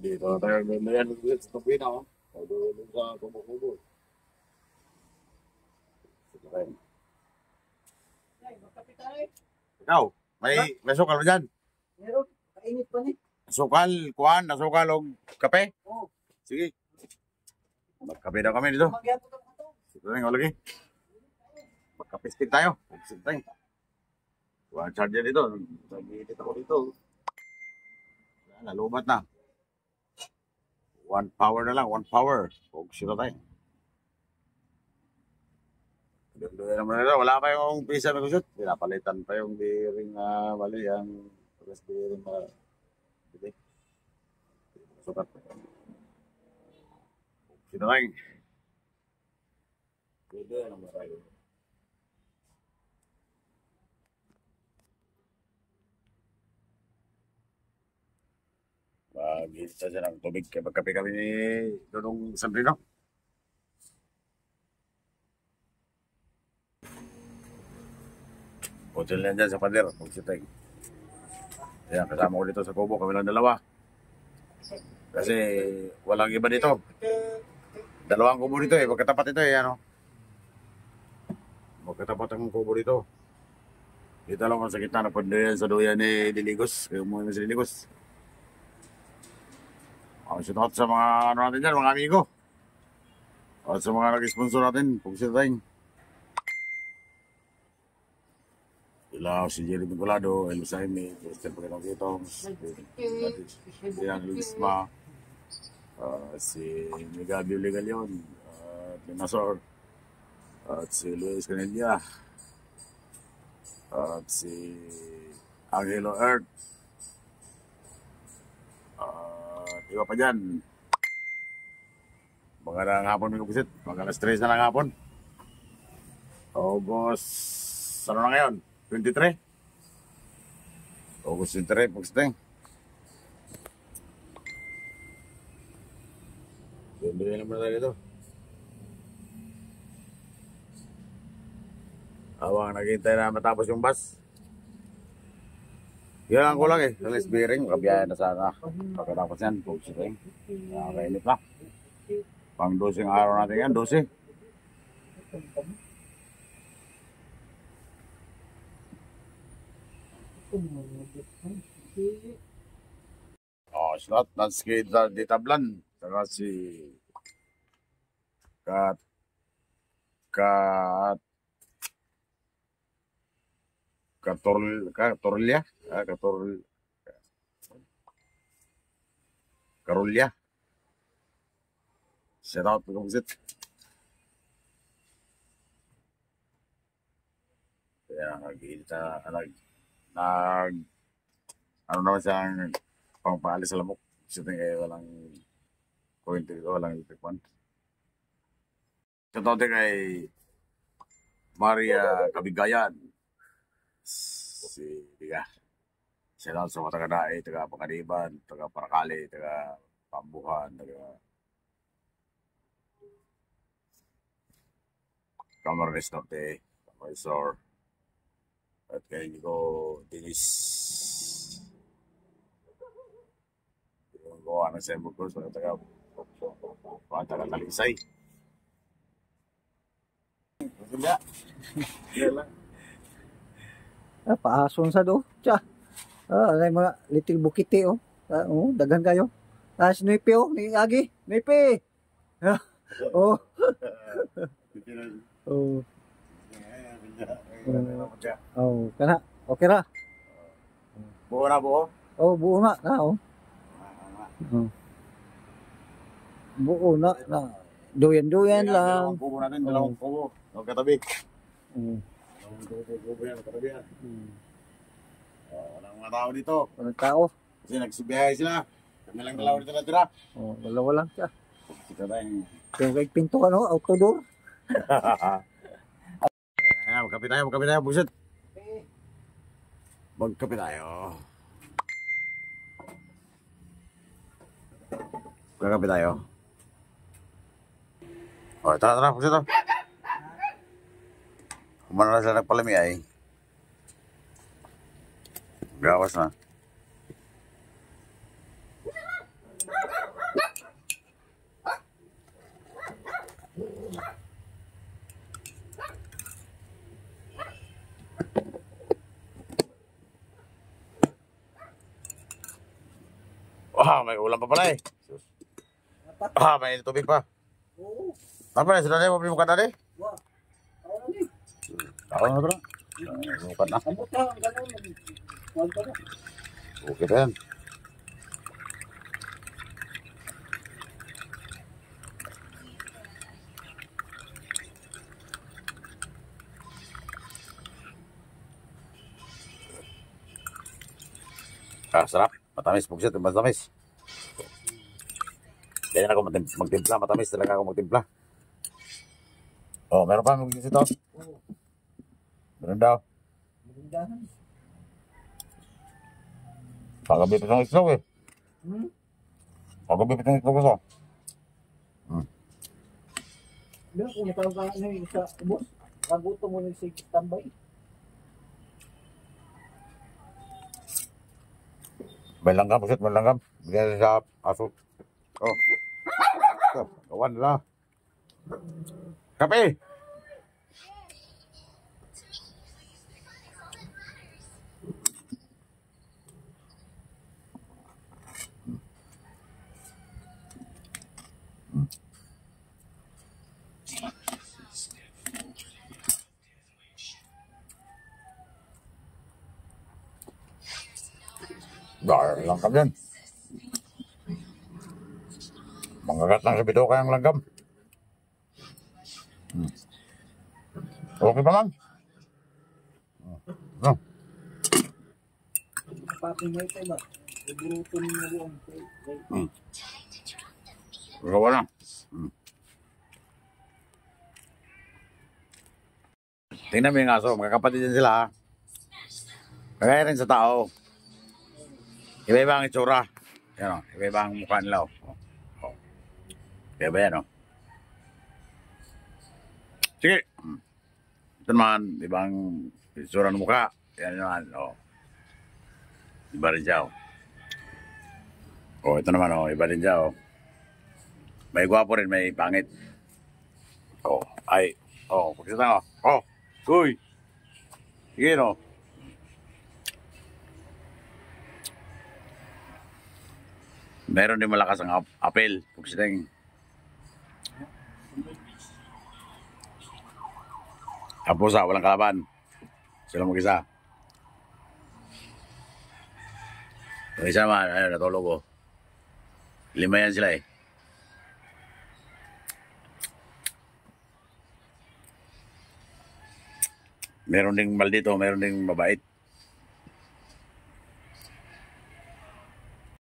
Dito na tayo ganyan sa Tupina, oh. Doon sa Kubo-Kubo. Ikaw, may sukal ba dyan? Meron, kainit pa ni. Sukal, kuhan, nasukal o kape? Oo. Sige. Magkape daw kami dito. Magyapon ka to. Sige lang, lagi. Magkapistig tayo. Pistig tayo. Kuha charger dito. Nag-edit ako dito. Nalubat na. 1 power na lang, 1 power. Huwag sila tayo. Doon naman nila, wala pa yung pisa na kusot. Pinapalitan pa yung bearing na mali. Ang press bearing na hindi. Sukat. Sino lang? Pwede naman tayo. Mag-isa siya ng tubig. Kaya magkape kami ni Donong Sandrino. Hotel na dyan sa pader. Magsitay. Kaya kasama ko dito sa Kubo. Kami lang dalawa. Kasi walang iba dito. Dalawang kubo dito eh. Magkatapat ito eh. Ano? Magkatapat ang kubo dito. Dito lang ako sa gitna. Napunta yan sa duyan ni Diligos. Kaya umuwi na si Diligos. Shout sa mga ano natin dyan, mga amigo. At sa mga nag-sponsor natin. Pugsita tayo. Ilaw, si Jerry Bingolado, Elo Saime, Esther Pagkatong Kitong, Dian Luisma, si Miguel Biuligalion, at Linasor, at si Luis Canella, at si Angelo Earth, at iba pa dyan. Magandang hapon mga pusit, magandang stress na lang hapon. August, ano na ngayon? 23? August 23, pagsiteng. Bili naman tayo dito. Awang naghintay na matapos yung bus. Yan ang kulang eh. Sa bearing, makabiyahe na sana. Pagkatapos yan, pagsiteng. Nakakainit na. Pang 12 araw natin yan, 12. Slot, Nanskid di Tablan. Saka si Kat Katorlia. Karulya. Shout out kung visit. Kaya nag-iita ano naman siyang pangpaalis sa lamok. Kasi walang point dito, walang electric one. Shout out kay Maria Kabigayan. Si Diga. Shout out sa mga taga-Dae, taga-Pangadiban, taga-Parakali, taga-Pambuhan, taga-Camarines Norte, Camarines at kay Nico Dinis. Yung gawa ng Sembo Cruz, mga taga-Talisay. Maganda. Paason sa do. Tsa. Ay mga little bukite oh. Daghan kayo. Snipe oh, ni Agi. Snipe. Oh. Oh. Oh, kana. Okay ra. Buo na buo? Oh, buo na. Buo na. Duyan-duyan lang. Kubo natin, dalawang kubo. Magkatabi. Kubo yan, katabi yan. Walang mga tao dito. Walang tao. Kasi nagsubiyahe sila. Kami lang dalawa dito natira. Dalawa lang siya. Kita tayong... Kaya kay pinto outdoor. Magkape tayo, buset. Magkape tayo. Magkape tayo. Tara, buset to. Kumana na sila nagpalami ay. Gawas na. May ulam pa pala eh. May tubig pa. Oo. Apa na, sila na yung bukan na eh. Wah. Ako na ni. Ako na ito na. Bukan na. Ambot ka, ganun. Huwag ka na. Okay pa yan. Sarap. Matamis. Pugsit. Matamis. Ganyan ako magtimpla. Matamis talaga ako magtimpla. Oh, meron pa magiging ito. Oo. Meron daw. Malindahan. Pagabi pa ng islaw eh. Hmm? Pagabi pa ng islaw ko. Doon, kung natawag ka na yung isa, boss, kaguto mo yung sige tambay. May langgam. Pugsit. May langgam. Bigyan sa aso. Oh. Gawan nila. Kape! Dahil langgam yan. Mangagat lang sa bito kayang langgam. Okay pa man? No. Papi mo ito ba? Iburuto mo na yung Gawa na. Tingnan mo yung aso. Magkakapatid din sila ha. Kagaya rin sa tao. Iba-iba ang itsura. Yan o. Iba-iba ang mukha nila o. Iba-iba yan o. Sige. Ito naman, ibang itsura ng mukha. Yan naman, o. Iba rin siya, o. O, ito naman, o. Iba rin siya, o. May gwapo rin, may pangit. O, ay. O, pagsita ko. O, uy. Sige, no. Meron din malakas ang apel. Pagsitang. Ang pusa, walang kalaban. Sila mag-isa. Yung isa naman, natulog ko. 5 yan sila eh. Meron ding maldito, meron ding mabait.